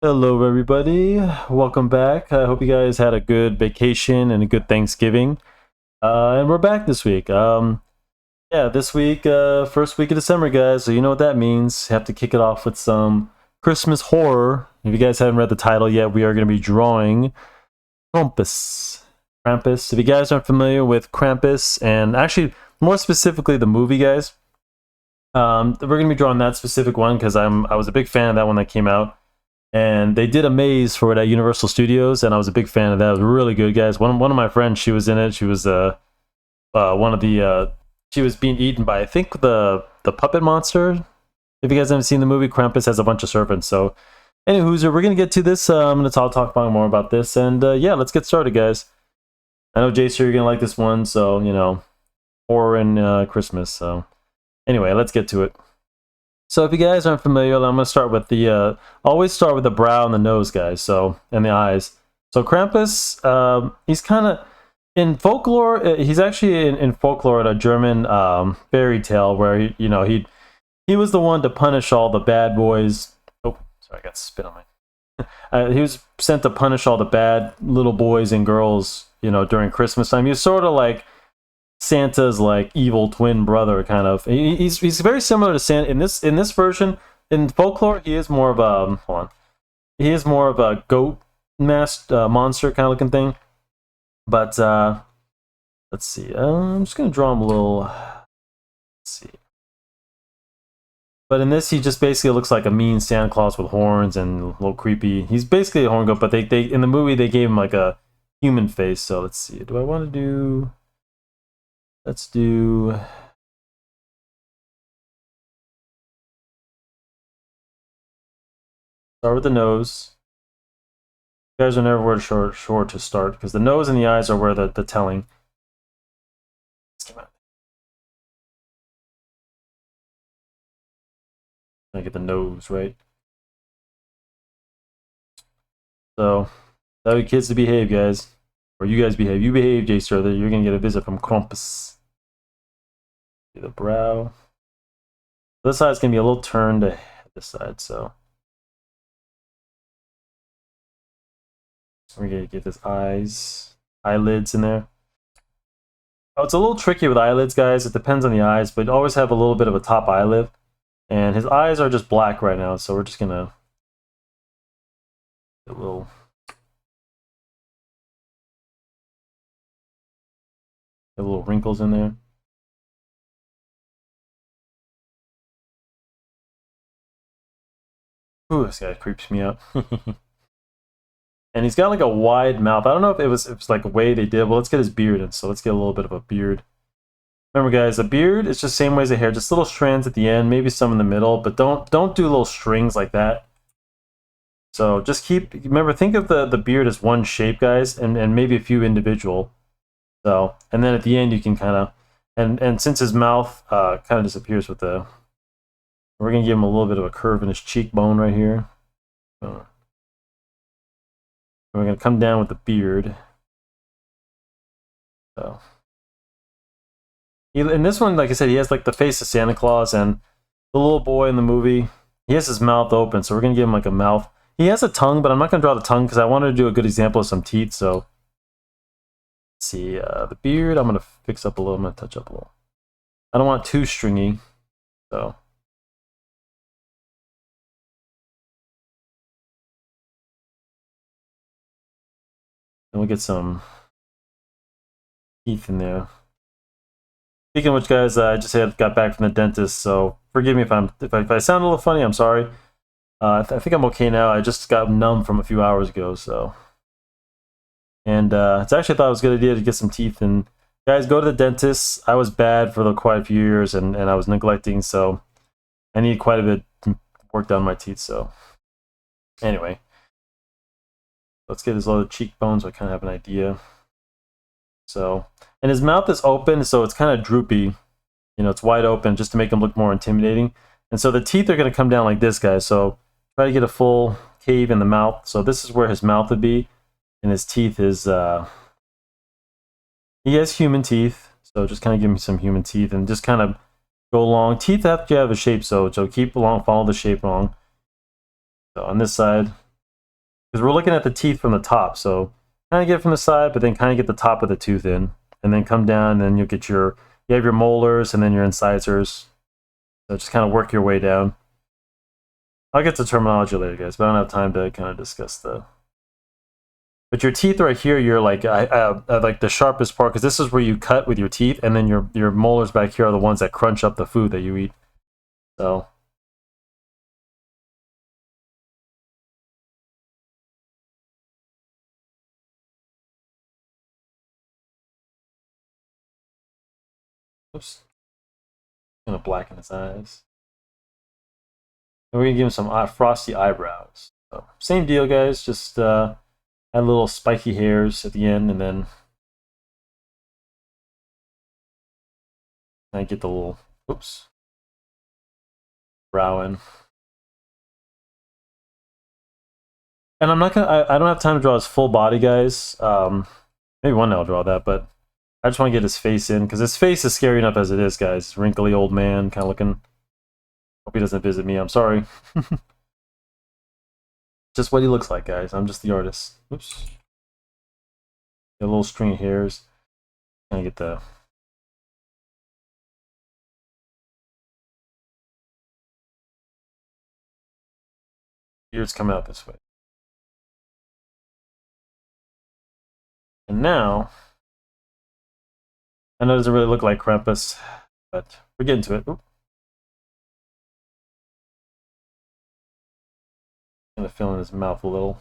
Hello, everybody. Welcome back. I hope you guys had a good vacation and a good Thanksgiving. And we're back this week. Yeah, this week, first week of December, guys. So you know what that means. Have to kick it off with some Christmas horror. If you guys haven't read the title yet, we are going to be drawing Krampus. Krampus. If you guys aren't familiar with Krampus, and actually more specifically the movie, guys, we're going to be drawing that specific one because I was a big fan of that one that came out. And they did a maze for it at Universal Studios, and I was a big fan of that. It was really good, guys. One of my friends, she was in it. She was one of the she was being eaten by, I think, the puppet monster. If you guys haven't seen the movie, Krampus has a bunch of serpents. So, anywho, we're gonna get to this. I'm gonna talk about more about this, and yeah, let's get started, guys. I know Jayyster, you're gonna like this one, so you know, horror and Christmas. So, anyway, let's get to it. So if you guys aren't familiar, I'm going to start with always start with the brow and the nose, guys, so, and the eyes. So Krampus, he's kind of, in folklore, he's actually in folklore, a German fairy tale where, he was the one to punish all the bad boys. Oh, sorry, I got spit on my... he was sent to punish all the bad little boys and girls, during Christmas time. He was sort of like Santa's like evil twin brother, kind of. He's very similar to Santa in this version. In folklore, he is more of a hold on. He is more of a goat masked monster kind of looking thing. But let's see. I'm just gonna draw him a little. Let's see. But in this, he just basically looks like a mean Santa Claus with horns and a little creepy. He's basically a horn goat, but they in the movie they gave him like a human face. So let's see. Do I want to do? Let's do... Start with the nose. You guys are never where sure to start, because the nose and the eyes are where the telling. I get the nose right. So, tell your kids to behave, guys. Or you guys behave. You behave, Jayyster, that you're gonna get a visit from Krampus. The brow. This side's gonna be a little turned to this side, so we're gonna get this eyelids in there. Oh, it's a little tricky with eyelids, guys. It depends on the eyes, but always have a little bit of a top eyelid. And his eyes are just black right now, so we're just gonna get a little wrinkles in there. Ooh, this guy creeps me out. And he's got like a wide mouth. I don't know if it was like a way they did. Well, let's get his beard in. So let's get a little bit of a beard. Remember, guys, a beard is just same way as the hair, just little strands at the end, maybe some in the middle, but don't do little strings like that. So just remember, think of the beard as one shape, guys, and maybe a few individual. So, and then at the end you can kind of, and since his mouth kind of disappears with we're gonna give him a little bit of a curve in his cheekbone right here. We're going to come down with the beard. So, in this one, like I said, he has like the face of Santa Claus, and the little boy in the movie, he has his mouth open, so we're going to give him like a mouth. He has a tongue, but I'm not going to draw the tongue because I wanted to do a good example of some teeth, so let's see. The beard, I'm going to fix up a little. I'm going to touch up a little. I don't want it too stringy, so... And we'll get some teeth in there. Speaking of which, guys, I just got back from the dentist, so forgive me if I sound a little funny. I'm sorry. I think I'm okay now. I just got numb from a few hours ago, so. And it's actually I thought it was a good idea to get some teeth. And guys, go to the dentist. I was bad for quite a few years, and I was neglecting, so I need quite a bit to work down my teeth. So anyway. Let's get his little cheekbones so I kind of have an idea. So, and his mouth is open, so it's kind of droopy. It's wide open just to make him look more intimidating. And so the teeth are going to come down like this, guys. So try to get a full cave in the mouth. So this is where his mouth would be. And his teeth is, he has human teeth. So just kind of give me some human teeth and just kind of go along. Teeth have to have a shape, so keep along, follow the shape along. So on this side, Because we're looking at the teeth from the top, so kind of get it from the side, but then kind of get the top of the tooth in, and then come down, and then you'll get you have your molars, and then your incisors. So just kind of work your way down. I'll get to terminology later, guys, but I don't have time to kind of discuss the... But your teeth right here, you're like the sharpest part, because this is where you cut with your teeth, and then your molars back here are the ones that crunch up the food that you eat. So... Oops. Gonna blacken his eyes. And we're gonna give him some frosty eyebrows. So, same deal, guys. Just add little spiky hairs at the end, and then I get the little brow in. And I'm not gonna. I don't have time to draw his full body, guys. Maybe one day I'll draw that, but I just want to get his face in because his face is scary enough as it is, guys. Wrinkly old man, kind of looking. Hope he doesn't visit me. I'm sorry. Just what he looks like, guys. I'm just the artist. Oops. Get a little string of hairs. Kind of get the... Beard's coming out this way. And now... I know it doesn't really look like Krampus, but we're getting to it. Oop. Kind of filling his mouth a little.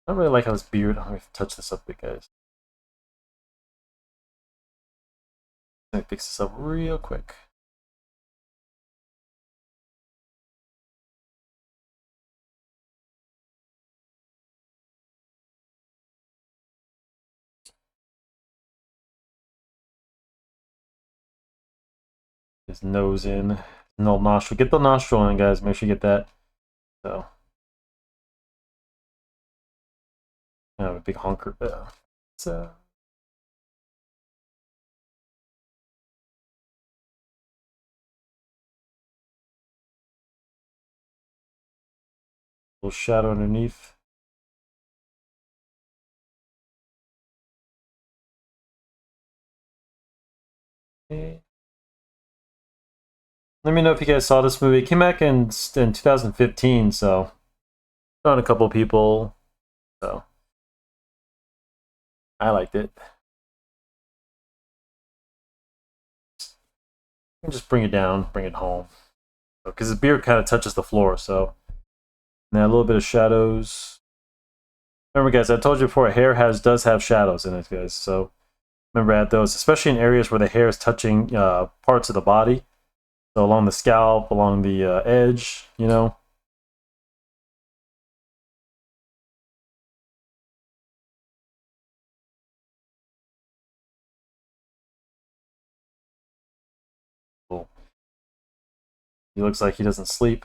I don't really like how his beard... I'm going to touch this up a bit, guys. I'm going to fix this up real quick. His nose in. No nostril. Get the nostril in, guys. Make sure you get that. So... I have a big honker. So... little shadow underneath. Okay. Let me know if you guys saw this movie. It came back in 2015, so found a couple of people, so I liked it. Just bring it down, bring it home, because his beard kind of touches the floor. So now a little bit of shadows. Remember, guys, I told you before, hair does have shadows in it, guys. So remember, add those, especially in areas where the hair is touching parts of the body. So along the scalp, along the edge, you know. Cool. He looks like he doesn't sleep.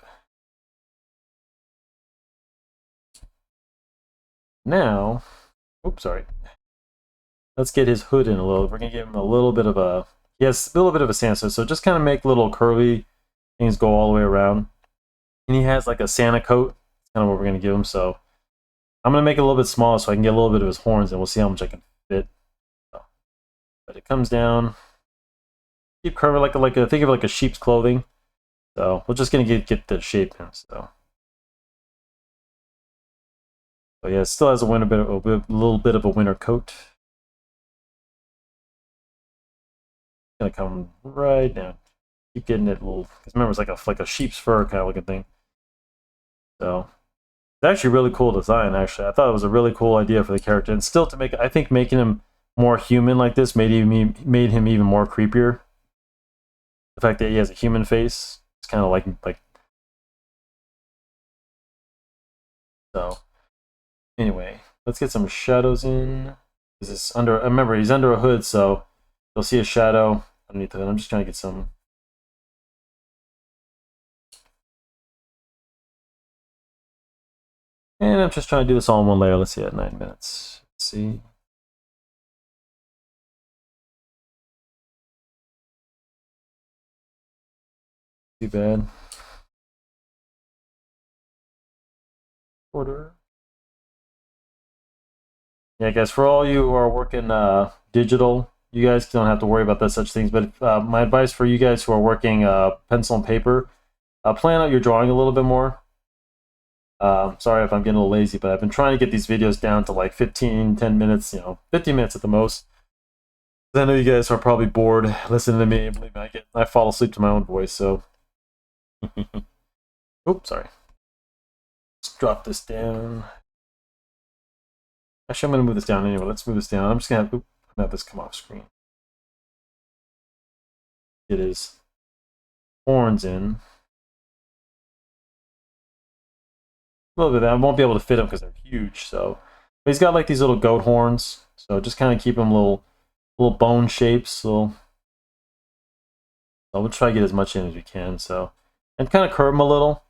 Now, oops, sorry. Let's get his hood in a little. We're gonna give him a little bit of a... Yes, a little bit of a Santa. So just kind of make little curly things go all the way around. And he has like a Santa coat. That's kind of what we're gonna give him. So I'm gonna make it a little bit smaller so I can get a little bit of his horns, and we'll see how much I can fit. So, but it comes down. Keep curving like a think of it like a sheep's clothing. So we're just gonna get the shape in. So. But yeah, it still has a little bit of a winter coat. Gonna come right down. Keep getting it little. Because remember, it's like a sheep's fur kind of looking thing. So it's actually a really cool design. Actually, I thought it was a really cool idea for the character, and still to make. I think making him more human like this made him even more creepier. The fact that he has a human face, it's kind of like. So anyway, let's get some shadows in. This is under. Remember, he's under a hood, so you'll see a shadow underneath the hood. I'm just trying to get some. And I'm just trying to do this all in one layer. Let's see, at 9 minutes. Let's see. Too bad. Order. Yeah, guys, for all you who are working digital, you guys don't have to worry about that such things. But my advice for you guys who are working pencil and paper, plan out your drawing a little bit more. Sorry if I'm getting a little lazy, but I've been trying to get these videos down to like 15, 10 minutes, 15 minutes at the most. I know you guys are probably bored listening to me. Believe me, I fall asleep to my own voice, so. Oops, sorry. Let's drop this down. Actually, I'm going to move this down anyway. Let's move this down. I'm just going to have this come off screen. It is horns in. A little bit of that. I won't be able to fit them because they're huge, so. But he's got like these little goat horns, so just kind of keep them little bone shapes. So we'll try to get as much in as we can. So, and kind of curve them a little.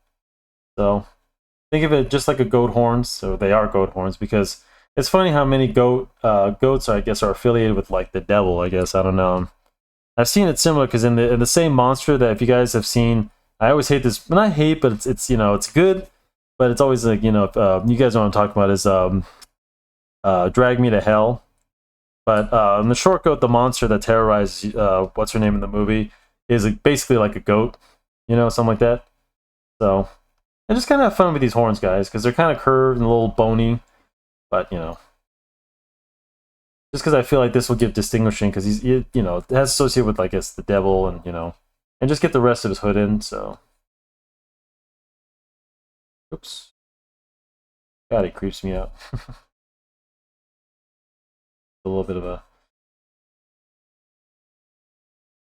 So think of it just like a goat horns. So they are goat horns because it's funny how many goats I guess are affiliated with like the devil. I guess I don't know. I've seen it similar because in the same monster that if you guys have seen, I always hate this. Not hate, but it's it's good, but it's always like you guys know what I'm talking about is Drag Me to Hell. But in the short goat, the monster that terrorizes what's her name in the movie is basically like a goat, something like that. So I just kind of have fun with these horns, guys, because they're kind of curved and a little bony. But just because I feel like this will give distinguishing, because it has associated with, I guess, the devil, and and just get the rest of his hood in. So, oops, God, it creeps me out. A little bit of a.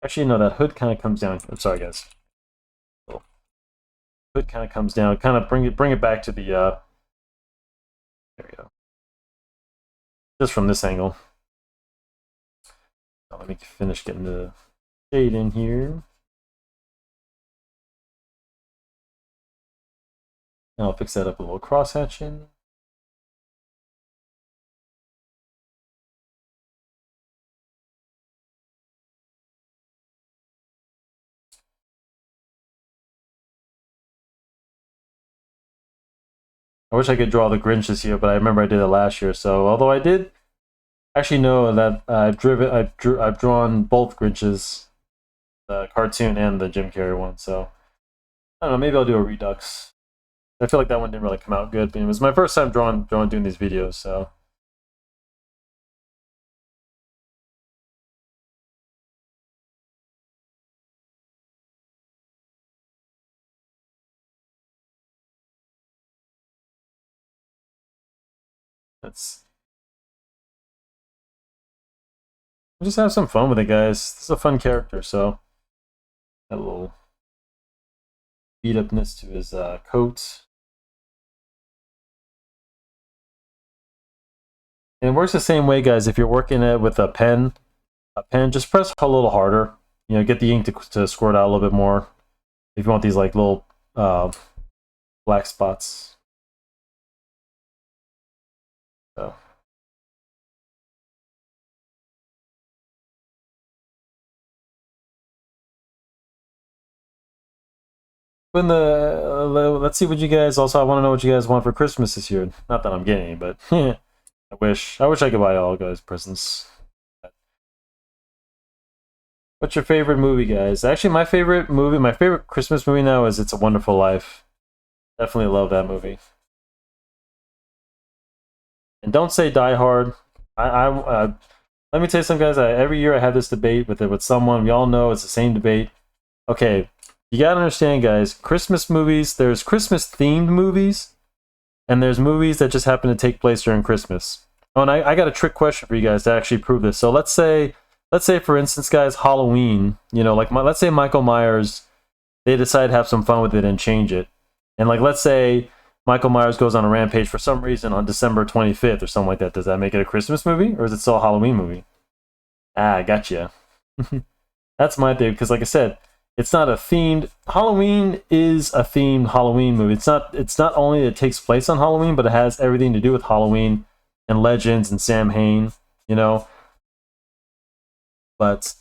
Actually, no, that hood kind of comes down. I'm sorry, guys. Hood kind of comes down. Kind of bring it back to the. There we go. Just from this angle. So let me finish getting the shade in here. Now I'll fix that up a little cross hatching. I wish I could draw the Grinch this year, but I remember I did it last year. So although I did actually know that I've drawn both Grinches, the cartoon and the Jim Carrey one. So I don't know. Maybe I'll do a Redux. I feel like that one didn't really come out good. But it was my first time doing these videos. So. Let's we'll just have some fun with it, guys. This is a fun character, so got a little beat upness to his coat. And it works the same way, guys. If you're working it with a pen, just press a little harder. Get the ink to squirt out a little bit more. If you want these like little black spots. So. When let's see what you guys also. I want to know what you guys want for Christmas this year. Not that I'm getting, but I wish I could buy all guys presents. What's your favorite movie, guys? Actually, my favorite Christmas movie now is It's a Wonderful Life. Definitely love that movie. And don't say Die Hard. Let me tell you something, guys. Every year I have this debate with someone. We all know it's the same debate. Okay, you gotta understand, guys. Christmas movies. There's Christmas themed movies, and there's movies that just happen to take place during Christmas. Oh, and I got a trick question for you guys to actually prove this. So let's say for instance, guys, Halloween. Let's say Michael Myers. They decide to have some fun with it and change it, and let's say Michael Myers goes on a rampage for some reason on December 25th or something like that. Does that make it a Christmas movie, or is it still a Halloween movie? Ah, gotcha. That's my theory, because like I said, it's not a themed. Halloween is a themed Halloween movie. It's not only that it takes place on Halloween, but it has everything to do with Halloween and legends and Sam Hain, But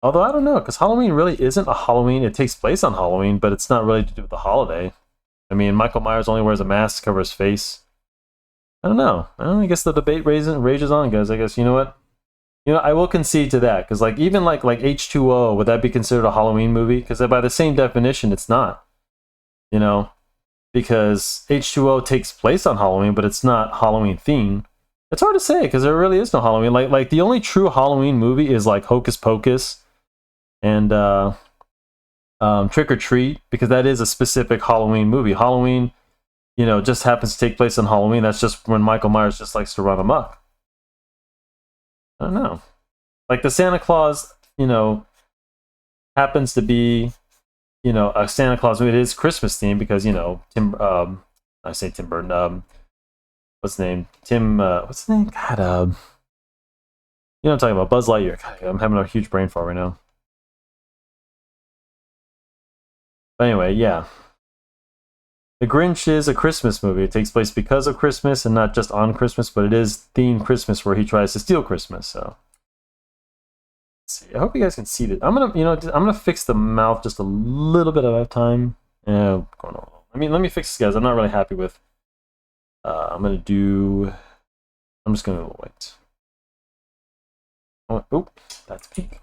Although I don't know, because Halloween really isn't a Halloween. It takes place on Halloween, but it's not really to do with the holiday. I mean, Michael Myers only wears a mask to cover his face. I don't know. I guess the debate rages on, guys. I guess, you know what? I will concede to that, because like even like H2O, would that be considered a Halloween movie? Because by the same definition, it's not. You know, because H2O takes place on Halloween, but it's not Halloween themed. It's hard to say because there really is no Halloween. Like the only true Halloween movie is like Hocus Pocus and Trick or Treat, because that is a specific Halloween movie. Halloween, just happens to take place on Halloween. That's just when Michael Myers just likes to run amok. I don't know. Like the Santa Claus, happens to be, a Santa Claus movie. It is Christmas themed because, I say Tim Burton, what's his name? What's his name? God, what I'm talking about? Buzz Lightyear. God, I'm having a huge brain fart right now. But anyway, yeah. The Grinch is a Christmas movie. It takes place because of Christmas and not just on Christmas, but it is themed Christmas where he tries to steal Christmas. So, let's see. I hope you guys can see that. I'm gonna fix the mouth just a little bit at a time. Let me fix this, guys. I'm not really happy with. I'm just gonna wait. Oh, that's pink.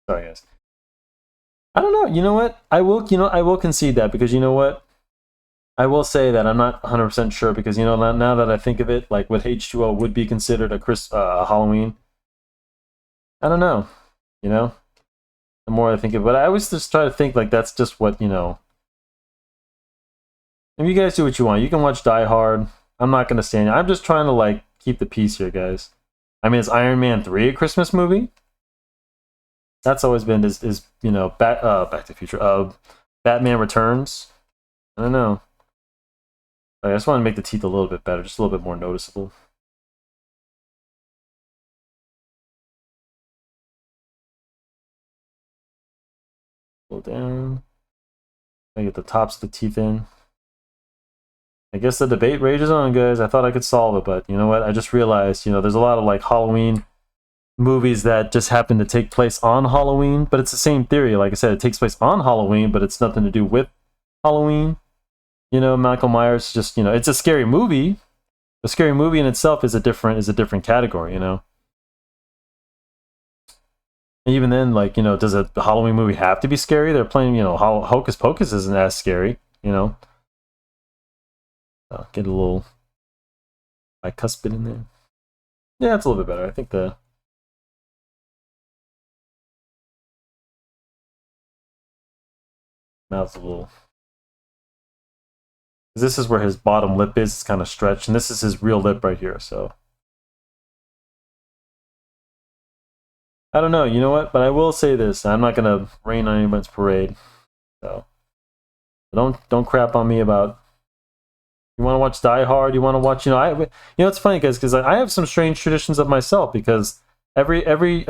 Sorry, guys. I don't know. You know what? I will concede that, because you know what? I will say that I'm not 100% sure, because now that I think of it, like what H2O would be considered a Halloween. I don't know. The more I think of it, but I always just try to think like that's just what If you guys do what you want, you can watch Die Hard. I'm not gonna stand. I'm just trying to like keep the peace here, guys. I mean, is Iron Man 3 a Christmas movie? That's always been Back to the Future. Batman Returns. I don't know. I just want to make the teeth a little bit better, just a little bit more noticeable. Pull down. I get the tops of the teeth in. I guess the debate rages on, guys. I thought I could solve it, but you know what? I just realized, there's a lot of like Halloween movies that just happen to take place on Halloween, but it's the same theory. Like I said, it takes place on Halloween, but it's nothing to do with Halloween. Michael Myers just, it's a scary movie. A scary movie in itself is a different category, And even then, like, does a Halloween movie have to be scary? They're playing, Hocus Pocus isn't as scary, Get a little bicuspid in there. Yeah, it's a little bit better. I think the mouth's a little. This is where his bottom lip is. It's kind of stretched, and this is his real lip right here. So I don't know. You know what? But I will say this: I'm not gonna rain on anyone's parade. So don't crap on me about. You want to watch Die Hard? You want to watch? It's funny, guys, because I have some strange traditions of myself, because every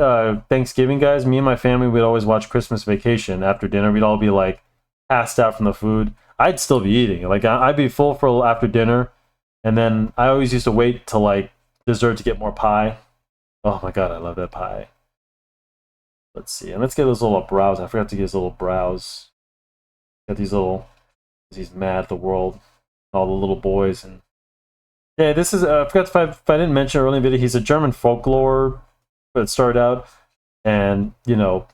Thanksgiving, guys, me and my family would always watch Christmas Vacation after dinner. We'd all be like passed out from the food. I'd still be eating. Like I'd be full for after dinner, and then I always used to wait till like dessert to get more pie. Oh my god, I love that pie. Let's see, and let's get those little brows. I forgot to get his little brows. Got these little. He's mad at the world, all the little boys, and yeah, this is. I forgot if I didn't mention earlier in the video. He's a German folklore that started out, and to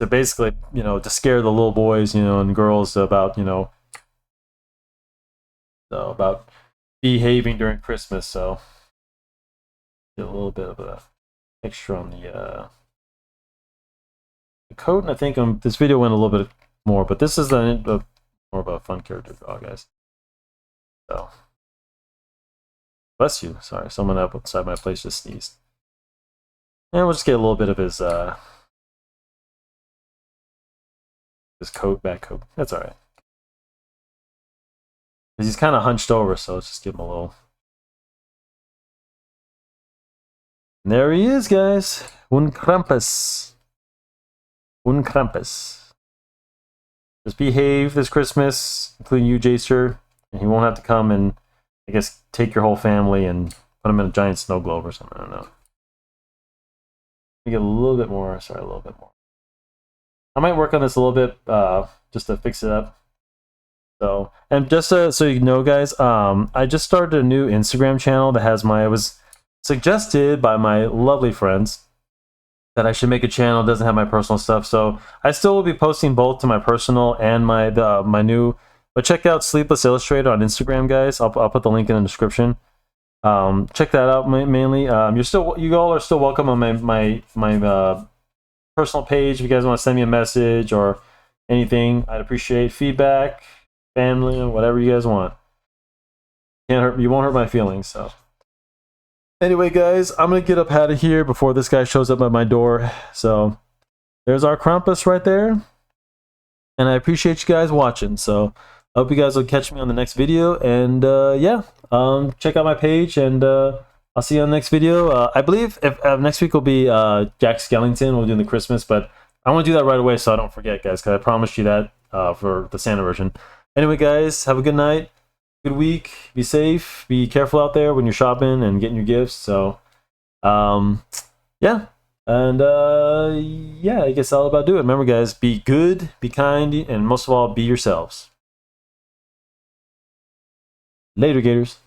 basically, to scare the little boys, and girls about, about behaving during Christmas. So, get a little bit of a texture on the coat, and I think this video went a little bit more, but this is more of a fun character draw, guys. So, bless you. Sorry, someone outside my place just sneezed. And we'll just get a little bit of his back coat. That's all right. Because he's kind of hunched over, so let's just give him a little. And there he is, guys. Un Krampus. Un Krampus. Just behave this Christmas, including you, Jayyster, and he won't have to come and, I guess, take your whole family and put them in a giant snow globe or something. I don't know. me get a little bit more. Sorry, a little bit more. I might work on this a little bit just to fix it up. So, and just so you know, guys, I just started a new Instagram channel that has my. It was suggested by my lovely friends that I should make a channel that doesn't have my personal stuff. So I still will be posting both to my personal and my new. But check out Sleepless Illustrator on Instagram, guys. I'll put the link in the description. Check that out mainly. You all are still welcome on my personal page if you guys want to send me a message or anything. I'd appreciate feedback, family, whatever you guys want. You won't hurt my feelings. So anyway, guys, I'm gonna get up out of here before this guy shows up at my door. So there's our Krampus right there, and I appreciate you guys watching. So I hope you guys will catch me on the next video, and yeah, check out my page, and I'll see you on the next video. I believe if next week will be Jack Skellington. We'll do the Christmas, but I want to do that right away so I don't forget, guys, because I promised you that for the Santa version. Anyway, guys, have a good night, good week, be safe, be careful out there when you're shopping and getting your gifts. So yeah, and yeah, I guess I'll about do it. Remember, guys, be good, be kind, and most of all, be yourselves. Later, Gators.